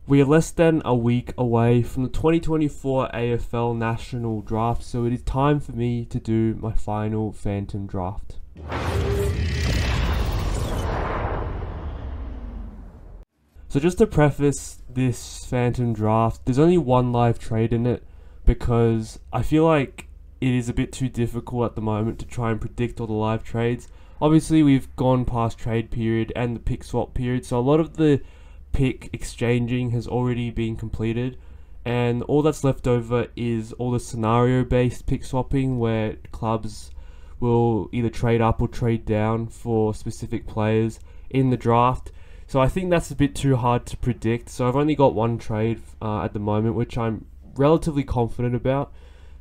We are less than a week away from the 2024 AFL National Draft, so it is time for me to do my final Phantom Draft. So just to preface this Phantom Draft, there's only one live trade in it because I feel like it is a bit too difficult at the moment to try and predict all the live trades. Obviously, we've gone past trade period and the pick swap period, so a lot of the pick exchanging has already been completed, and all that's left over is all the scenario based pick swapping where clubs will either trade up or trade down for specific players in the draft. So I think that's a bit too hard to predict, so I've only got one trade at the moment, which I'm relatively confident about,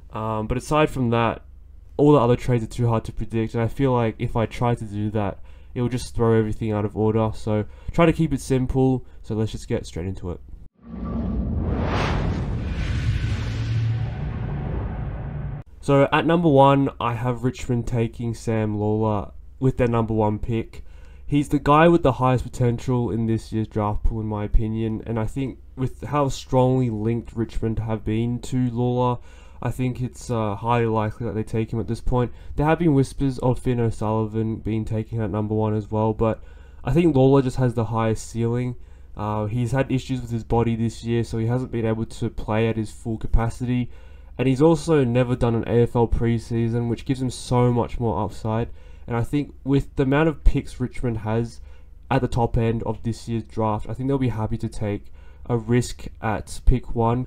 but aside from that, all the other trades are too hard to predict, and I feel like if I try to do that, it will just throw everything out of order. So try to keep it simple. So let's just get straight into it. So at number 1, I have Richmond taking Sam Lawler with their number 1 pick. He's the guy with the highest potential in this year's draft pool, in my opinion. And I think with how strongly linked Richmond have been to Lawler, I think it's highly likely that they take him at this point. There have been whispers of Finn O'Sullivan being taken at number 1 as well, but I think Lawler just has the highest ceiling. He's had issues with his body this year, so he hasn't been able to play at his full capacity. And he's also never done an AFL preseason, which gives him so much more upside. And I think with the amount of picks Richmond has at the top end of this year's draft, I think they'll be happy to take a risk at pick 1.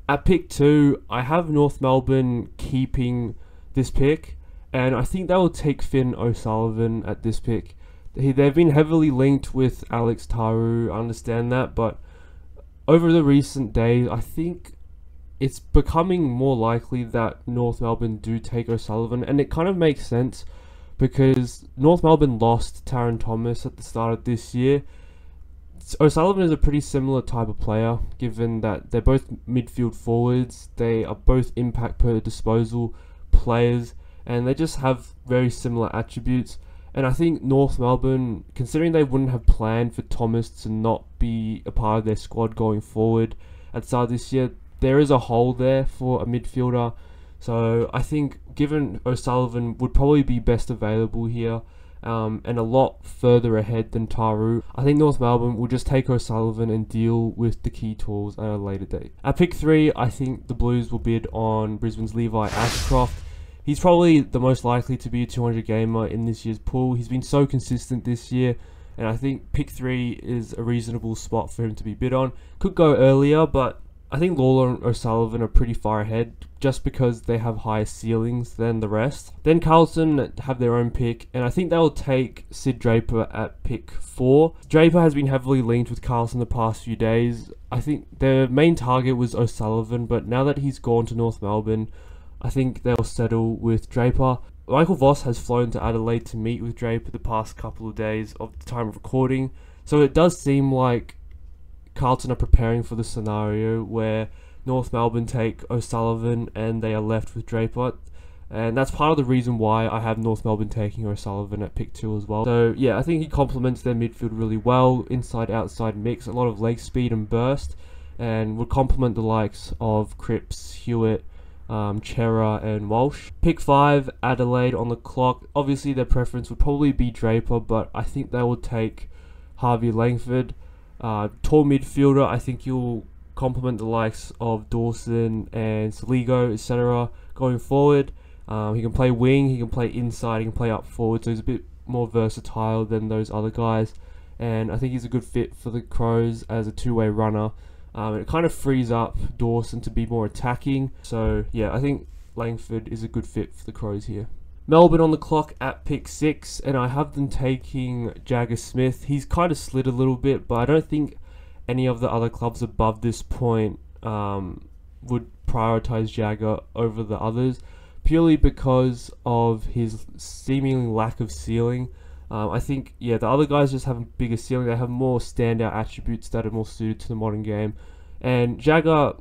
At pick 2, I have North Melbourne keeping this pick, and I think they will take Finn O'Sullivan at this pick. They've been heavily linked with Alex Taru, I understand that, but over the recent days, I think it's becoming more likely that North Melbourne do take O'Sullivan, and it kind of makes sense because North Melbourne lost Taron Thomas at the start of this year. O'Sullivan is a pretty similar type of player, given that they're both midfield forwards, they are both impact per disposal players, and they just have very similar attributes. And I think North Melbourne, considering they wouldn't have planned for Thomas to not be a part of their squad going forward at the start of this year, there is a hole there for a midfielder. So I think given O'Sullivan would probably be best available here, and a lot further ahead than Taru, I think North Melbourne will just take O'Sullivan and deal with the key tools at a later date. At pick 3, I think the Blues will bid on Brisbane's Levi Ashcroft. He's probably the most likely to be a 200 gamer in this year's pool. He's been so consistent this year, and I think pick 3 is a reasonable spot for him to be bid on. Could go earlier, but I think Lawler and O'Sullivan are pretty far ahead just because they have higher ceilings than the rest. Then Carlton have their own pick, and I think they'll take Sid Draper at pick 4. Draper has been heavily linked with Carlton the past few days. I think their main target was O'Sullivan, but now that he's gone to North Melbourne, I think they'll settle with Draper. Michael Voss has flown to Adelaide to meet with Draper the past couple of days of the time of recording, so it does seem like Carlton are preparing for the scenario where North Melbourne take O'Sullivan and they are left with Draper, and that's part of the reason why I have North Melbourne taking O'Sullivan at pick 2 as well. So yeah, I think he complements their midfield really well, inside-outside mix, a lot of leg speed and burst, and would complement the likes of Cripps, Hewitt, Chera and Walsh. Pick 5, Adelaide on the clock. Obviously their preference would probably be Draper, but I think they will take Harvey Langford. Tall midfielder, I think he'll complement the likes of Dawson and Saligo, etc. going forward. He can play wing, he can play inside, he can play up forward, so he's a bit more versatile than those other guys. And I think he's a good fit for the Crows as a two-way runner. It kind of frees up Dawson to be more attacking. So yeah, I think Langford is a good fit for the Crows here. Melbourne on the clock at pick 6, and I have them taking Jagger Smith. He's kind of slid a little bit, but I don't think any of the other clubs above this point would prioritise Jagger over the others, purely because of his seemingly lack of ceiling. I think, yeah, the other guys just have a bigger ceiling. They have more standout attributes that are more suited to the modern game. And Jagger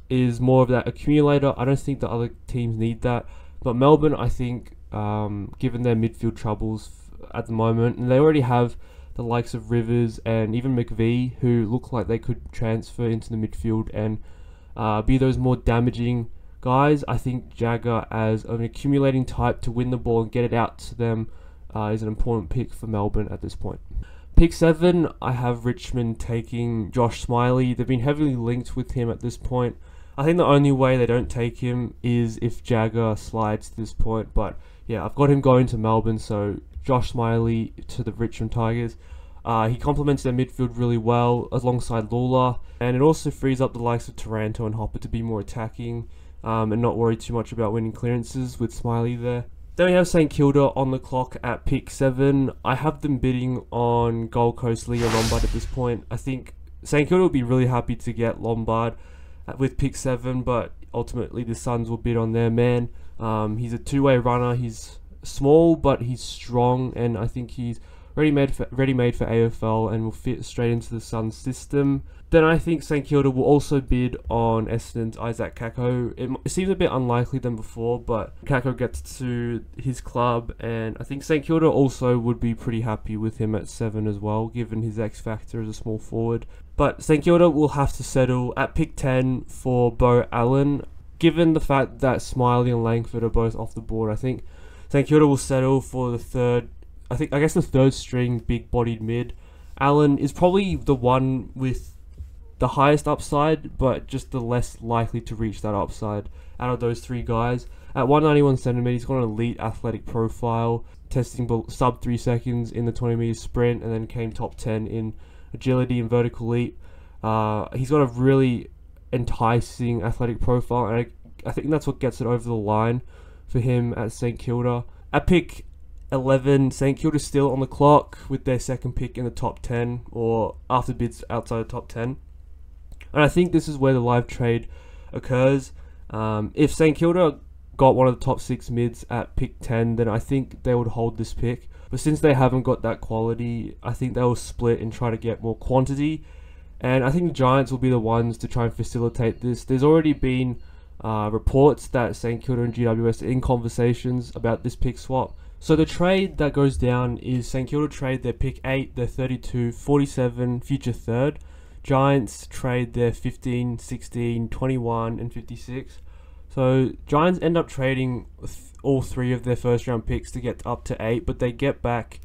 is more of that accumulator. I don't think the other teams need that. But Melbourne, I think, given their midfield troubles at the moment, and they already have the likes of Rivers and even McVee, who look like they could transfer into the midfield and be those more damaging guys. I think Jagger as an accumulating type to win the ball and get it out to them is an important pick for Melbourne at this point. Pick 7, I have Richmond taking Josh Smiley. They've been heavily linked with him at this point. I think the only way they don't take him is if Jagger slides to this point. But yeah, I've got him going to Melbourne, so Josh Smiley to the Richmond Tigers. He complements their midfield really well alongside Lawler, and it also frees up the likes of Taranto and Hopper to be more attacking and not worry too much about winning clearances with Smiley there. Then we have St Kilda on the clock at pick 7. I have them bidding on Gold Coast Leah Lombard at this point. I think St Kilda will be really happy to get Lombard with pick 7, but ultimately the Suns will bid on their man. He's a two-way runner. He's small, but he's strong, and I think he's ready-made for AFL and will fit straight into the Suns system. Then I think St Kilda will also bid on Essendon's Isaac Kako. It seems a bit unlikely than before, but Kako gets to his club, and I think St Kilda also would be pretty happy with him at 7 as well, given his X factor as a small forward. But St Kilda will have to settle at pick 10 for Beau Allen. Given the fact that Smiley and Langford are both off the board, I think St Kilda will settle for the third string big-bodied mid. Allen is probably the one with the highest upside, but just the less likely to reach that upside out of those three guys. At 191 centimeters, he's got an elite athletic profile, testing sub 3 seconds in the 20-meter sprint, and then came top 10 in agility and vertical leap. He's got a really enticing athletic profile, and I think that's what gets it over the line for him at St Kilda. At pick 11, St Kilda still on the clock with their second pick in the top 10, or after bids outside the top 10. And I think this is where the live trade occurs. If St Kilda got one of the top 6 mids at pick 10, then I think they would hold this pick. But since they haven't got that quality, I think they will split and try to get more quantity. And I think the Giants will be the ones to try and facilitate this. There's already been reports that St Kilda and GWS are in conversations about this pick swap. So the trade that goes down is St Kilda trade their pick 8, their 32, 47, future third. Giants trade their 15, 16, 21, and 56. So Giants end up trading all 3 of their first round picks to get up to 8, but they get back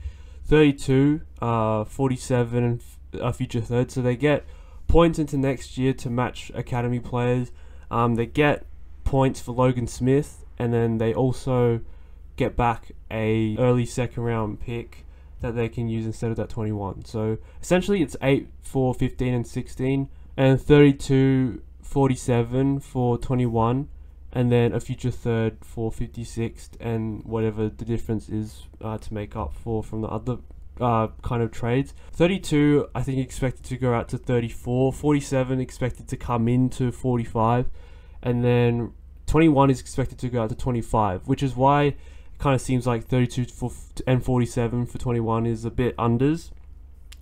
32, 47, and a future third. So they get points into next year to match academy players. They get points for Logan Smith, and then they also get back a early second round pick that they can use instead of that 21. So essentially it's 8 for 15 and 16, and 32, 47 for 21, and then a future third for 56, and whatever the difference is to make up for from the other kind of trades. 32 I think expected to go out to 34, 47 expected to come into 45, and then 21 is expected to go out to 25, which is why it kind of seems like 32 and 47 for 21 is a bit unders,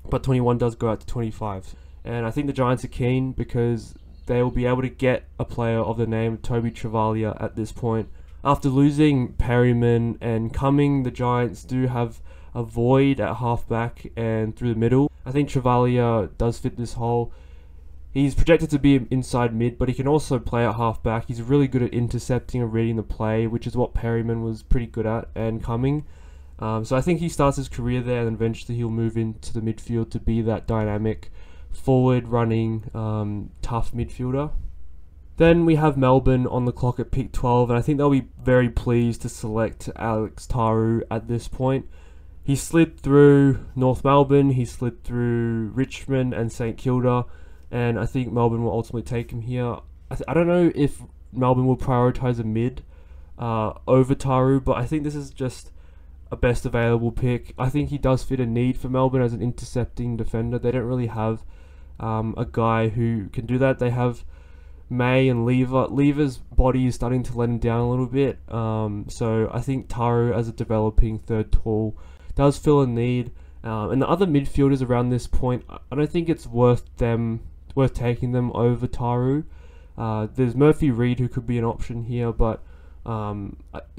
but 21 does go out to 25. And I think the Giants are keen because they will be able to get a player of the name of Toby Travalia at this point. After losing Perryman and Cumming, the Giants do have a void at halfback and through the middle. I think Travalia does fit this hole. He's projected to be inside mid, but he can also play at halfback. He's really good at intercepting and reading the play, which is what Perryman was pretty good at, and Cumming. So I think he starts his career there, and eventually he'll move into the midfield to be that dynamic, forward-running, tough midfielder. Then we have Melbourne on the clock at pick 12, and I think they'll be very pleased to select Alex Taru at this point. He slid through North Melbourne, he slid through Richmond and St Kilda, and I think Melbourne will ultimately take him here. I don't know if Melbourne will prioritise a mid over Taru, but I think this is just a best available pick. I think he does fit a need for Melbourne as an intercepting defender. They don't really have a guy who can do that. They have May and Lever. Lever's body is starting to let him down a little bit. So I think Taru as a developing third tall does fill a need. And the other midfielders around this point, I don't think it's worth taking them over Taru. There's Murphy Reed who could be an option here, but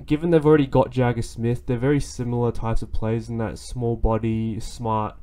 given they've already got Jagger Smith, they're very similar types of players in that small body, smart,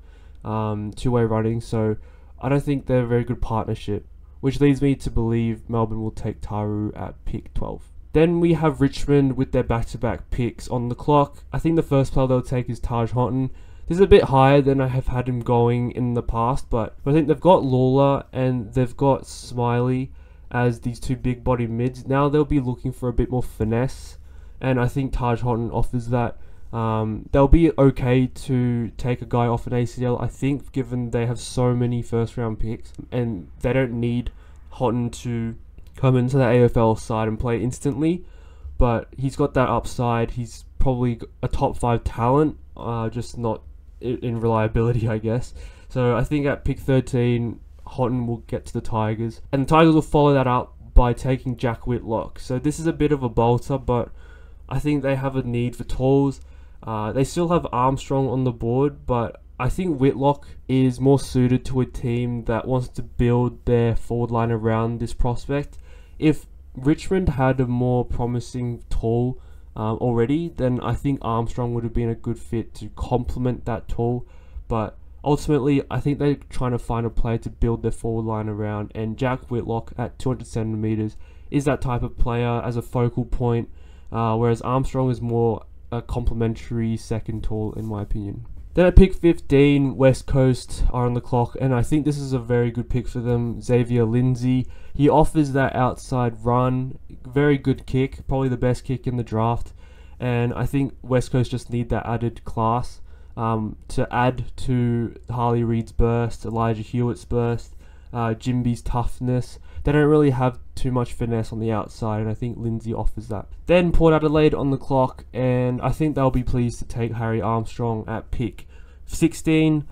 two-way running. So I don't think they're a very good partnership, which leads me to believe Melbourne will take Taru at pick 12. Then we have Richmond with their back-to-back picks on the clock. I think the first player they'll take is Taj Houghton. This is a bit higher than I have had him going in the past, but I think they've got Lawler and they've got Smiley as these two big body mids. Now they'll be looking for a bit more finesse, and I think Taj Houghton offers that. They'll be okay to take a guy off an ACL, I think, given they have so many first round picks and they don't need Houghton to come into the AFL side and play instantly, but he's got that upside. He's probably a top 5 talent, just not in reliability, I guess. So I think at pick 13, Houghton will get to the Tigers, and the Tigers will follow that up by taking Jack Whitlock. So this is a bit of a bolter, but I think they have a need for talls. They still have Armstrong on the board, but I think Whitlock is more suited to a team that wants to build their forward line around this prospect. If Richmond had a more promising tall already, then I think Armstrong would have been a good fit to complement that tall. But ultimately, I think they're trying to find a player to build their forward line around, and Jack Whitlock at 200 centimeters is that type of player as a focal point, whereas Armstrong is more a complementary second tall, in my opinion. Then at pick 15, West Coast are on the clock, and I think this is a very good pick for them. Xavier Lindsay. He offers that outside run, very good kick, probably the best kick in the draft, and I think West Coast just need that added class to add to Harley Reid's burst, Elijah Hewitt's burst, Jimby's toughness. They don't really have too much finesse on the outside, and I think Lindsay offers that. Then Port Adelaide on the clock, and I think they'll be pleased to take Harry Armstrong at pick 16.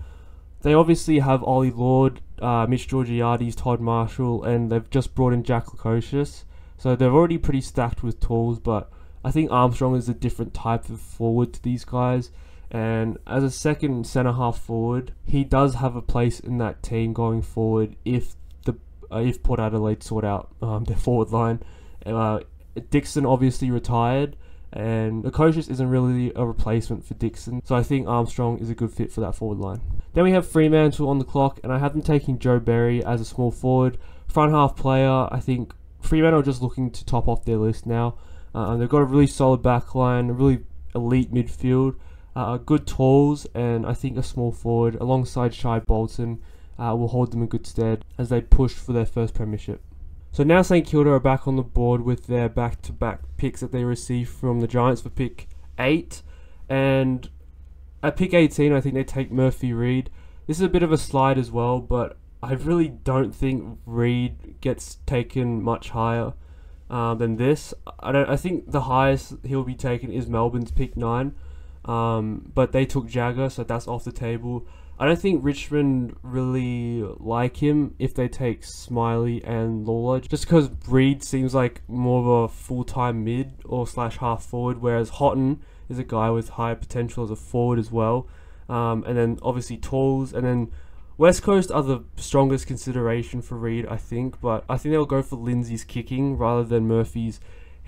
They obviously have Ollie Lord, Mitch Georgiades, Todd Marshall, and they've just brought in Jack Lukosius. So they're already pretty stacked with tools, but I think Armstrong is a different type of forward to these guys. And as a second centre-half forward, he does have a place in that team going forward if Port Adelaide sort out their forward line. Dixon obviously retired, and Lukosius isn't really a replacement for Dixon, so I think Armstrong is a good fit for that forward line. Then we have Fremantle on the clock, and I have them taking Joe Berry as a small forward. Front half player, I think Fremantle are just looking to top off their list now. They've got a really solid back line, a really elite midfield, good tools, and I think a small forward alongside Shai Bolton will hold them in good stead as they push for their first premiership. So now St Kilda are back on the board with their back-to-back picks that they received from the Giants for pick 8. And at pick 18, I think they take Murphy Reid. This is a bit of a slide as well, but I really don't think Reid gets taken much higher than this. I think the highest he'll be taken is Melbourne's pick 9, but they took Jagger, so that's off the table. I don't think Richmond really like him if they take Smiley and Lawler, just because Reid seems like more of a full-time mid or slash half forward, whereas Houghton is a guy with high potential as a forward as well. And then obviously Talls, and then West Coast are the strongest consideration for Reid, I think, but I think they'll go for Lindsay's kicking rather than Murphy's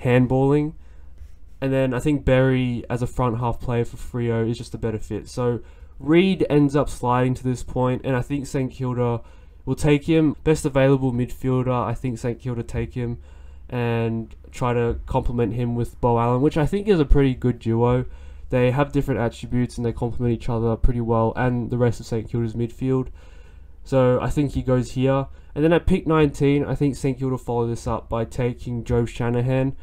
handballing. And then I think Berry as a front half player for Freo is just a better fit. So Reid ends up sliding to this point, and I think St Kilda will take him. Best available midfielder, I think St Kilda take him and try to complement him with Beau Allen, which I think is a pretty good duo. They have different attributes and they complement each other pretty well, and the rest of St Kilda's midfield. So I think he goes here. And then at pick 19, I think St Kilda follow this up by taking Joe Shanahan.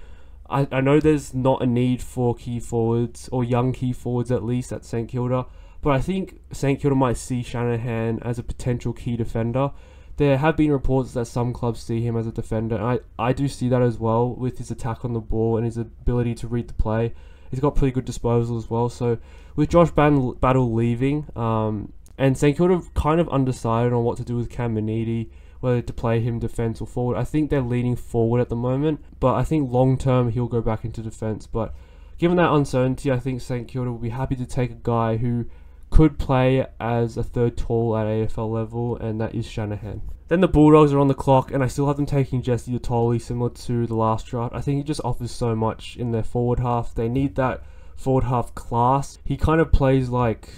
I know there's not a need for key forwards, or young key forwards at least, at St Kilda, but I think St Kilda might see Shanahan as a potential key defender. There have been reports that some clubs see him as a defender, and I do see that as well with his attack on the ball and his ability to read the play. He's got pretty good disposal as well. So with Josh Battle leaving, and St Kilda kind of undecided on what to do with Cam Manidi, whether to play him defence or forward. I think they're leaning forward at the moment, but I think long term he'll go back into defence. But given that uncertainty, I think St Kilda will be happy to take a guy who could play as a third tall at AFL level, and that is Shanahan. Then the Bulldogs are on the clock, and I still have them taking Jesse Otoli, similar to the last draft. I think he just offers so much in their forward half. They need that forward half class. He kind of plays like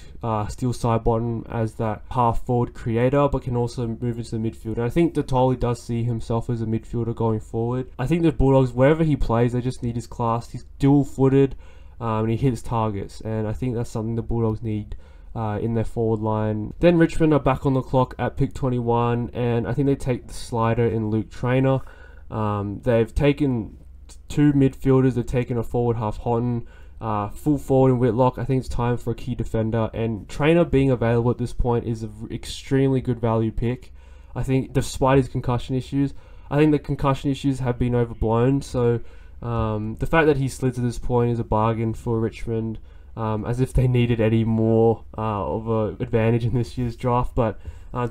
Steel Sidebottom as that half forward creator, but can also move into the midfield. And I think Datoli does see himself as a midfielder going forward. I think the Bulldogs, wherever he plays, they just need his class. He's dual-footed, and he hits targets, and I think that's something the Bulldogs need in their forward line. Then Richmond are back on the clock at pick 21, and I think they take the slider in Luke Traynor. They've taken two midfielders. They've taken a forward half Houghton, full forward in Whitlock. I think it's time for a key defender, and Traynor being available at this point is an extremely good value pick. I think despite his concussion issues, I think the concussion issues have been overblown, so the fact that he slid to this point is a bargain for Richmond, as if they needed any more of an advantage in this year's draft. But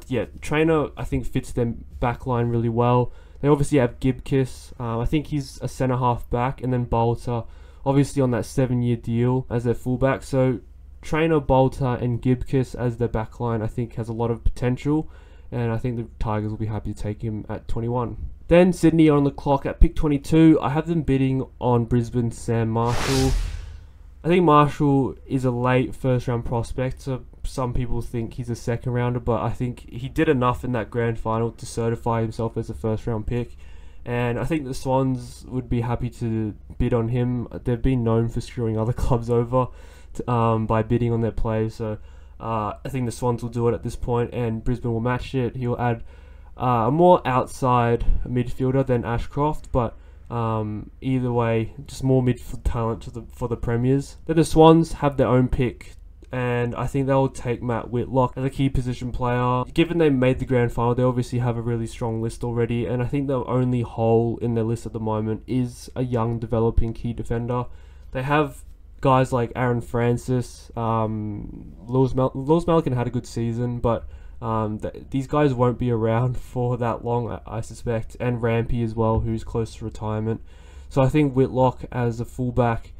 yeah, Traynor I think fits their back line really well. They obviously have Gibkiss. I think he's a centre half back, and then Bolter obviously on that 7-year deal as their fullback. So Traynor, Bolter and Gibkiss as their back line I think has a lot of potential, and I think the Tigers will be happy to take him at 21. Then Sydney are on the clock at pick 22. I have them bidding on Brisbane's Sam Marshall. I think Marshall is a late first round prospect, so some people think he's a second rounder, but I think he did enough in that grand final to certify himself as a first round pick, and I think the Swans would be happy to bid on him. They've been known for screwing other clubs over by bidding on their players, so I think the Swans will do it at this point, and Brisbane will match it. He'll add a more outside midfielder than Ashcroft, but either way, just more midfield talent for the Premiers. Then the Swans have their own pick, and I think they'll take Matt Whitlock as a key position player. Given they made the grand final, they obviously have a really strong list already, and I think the only hole in their list at the moment is a young developing key defender. They have guys like Aaron Francis, Lewis Melican had a good season, but these guys won't be around for that long, I suspect, and Rampy as well, who's close to retirement. So I think Whitlock as a fullback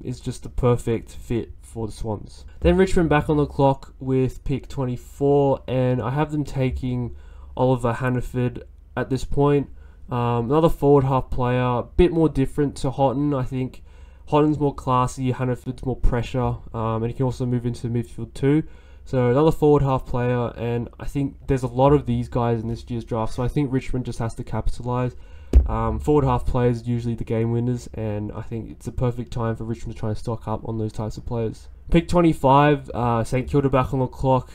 is just the perfect fit for the Swans. Then Richmond back on the clock with pick 24, and I have them taking Oliver Hannaford at this point. Another forward half player, a bit more different to Houghton. I think Houghton's more classy, Hannaford's more pressure, and he can also move into midfield too. So another forward half player, and I think there's a lot of these guys in this year's draft, so I think Richmond just has to capitalise. Forward half players usually the game winners, and I think it's a perfect time for Richmond to try and stock up on those types of players. Pick 25, St Kilda back on the clock.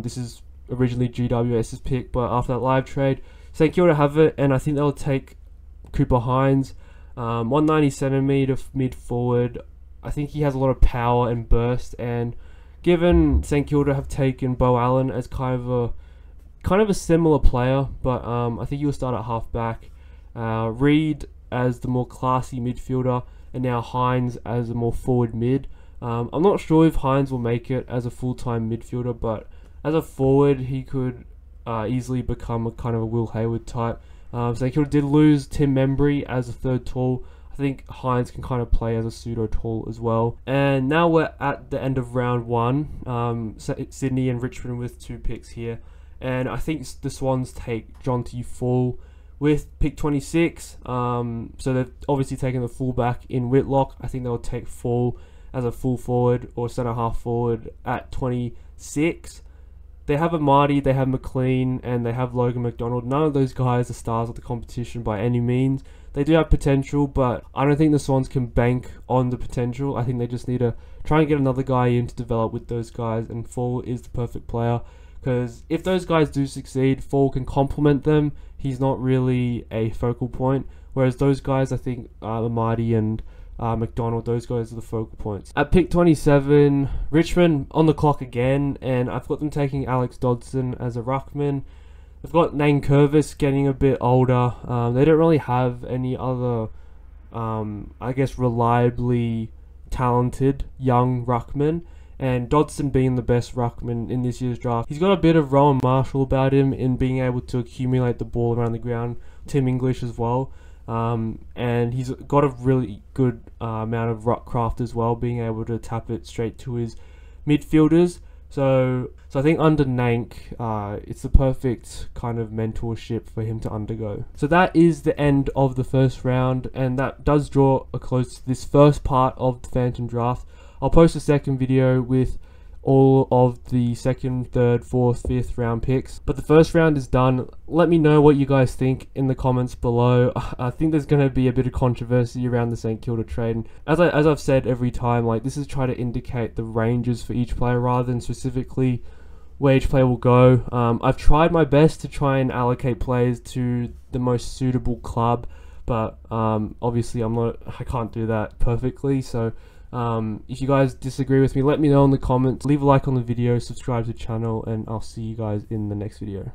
This is originally GWS's pick, but after that live trade, St Kilda have it, and I think they'll take Cooper Hines, 190 centimetre mid forward. I think he has a lot of power and burst, and given St Kilda have taken Bo Allen as kind of a similar player, but I think he'll start at half back. Reed as the more classy midfielder, and now Hines as a more forward mid. I'm not sure if Hines will make it as a full-time midfielder, but as a forward he could easily become a kind of a Will Hayward type. St Kilda did lose Tim Membry as a third tall. I think Hines can kind of play as a pseudo tall as well. And now we're at the end of round one. Sydney and Richmond with 2 picks here, and I think the Swans take Jonty Fall with pick 26. So they've obviously taken the fullback in Whitlock. I think they'll take Fall as a full forward or centre half forward at 26. They have Amadi, they have McLean, and they have Logan McDonald. None of those guys are stars of the competition by any means. They do have potential, but I don't think the Swans can bank on the potential. I think they just need to try and get another guy in to develop with those guys, and Fall is the perfect player. Because if those guys do succeed, Fall can complement them. He's not really a focal point. Whereas those guys, I think, Amadi and McDonald, those guys are the focal points. At pick 27, Richmond on the clock again, and I've got them taking Alex Dodson as a ruckman. They've got Nane Curvis getting a bit older. They don't really have any other, I guess, reliably talented young ruckmen. And Dodson being the best ruckman in this year's draft, he's got a bit of Rowan Marshall about him in being able to accumulate the ball around the ground. Tim English as well. And he's got a really good amount of ruck craft as well, being able to tap it straight to his midfielders. So I think under Nank, it's the perfect kind of mentorship for him to undergo. So that is the end of the first round, and that does draw a close to this first part of the Phantom Draft. I'll post a second video with all of the second, third, fourth, fifth round picks, but the first round is done. Let me know what you guys think in the comments below. I think there's going to be a bit of controversy around the St Kilda trade, and as I've said every time, like, this is trying to indicate the ranges for each player rather than specifically where each player will go. I've tried my best to try and allocate players to the most suitable club, but obviously I can't do that perfectly. So if you guys disagree with me, let me know in the comments. Leave a like on the video, subscribe to the channel, and I'll see you guys in the next video.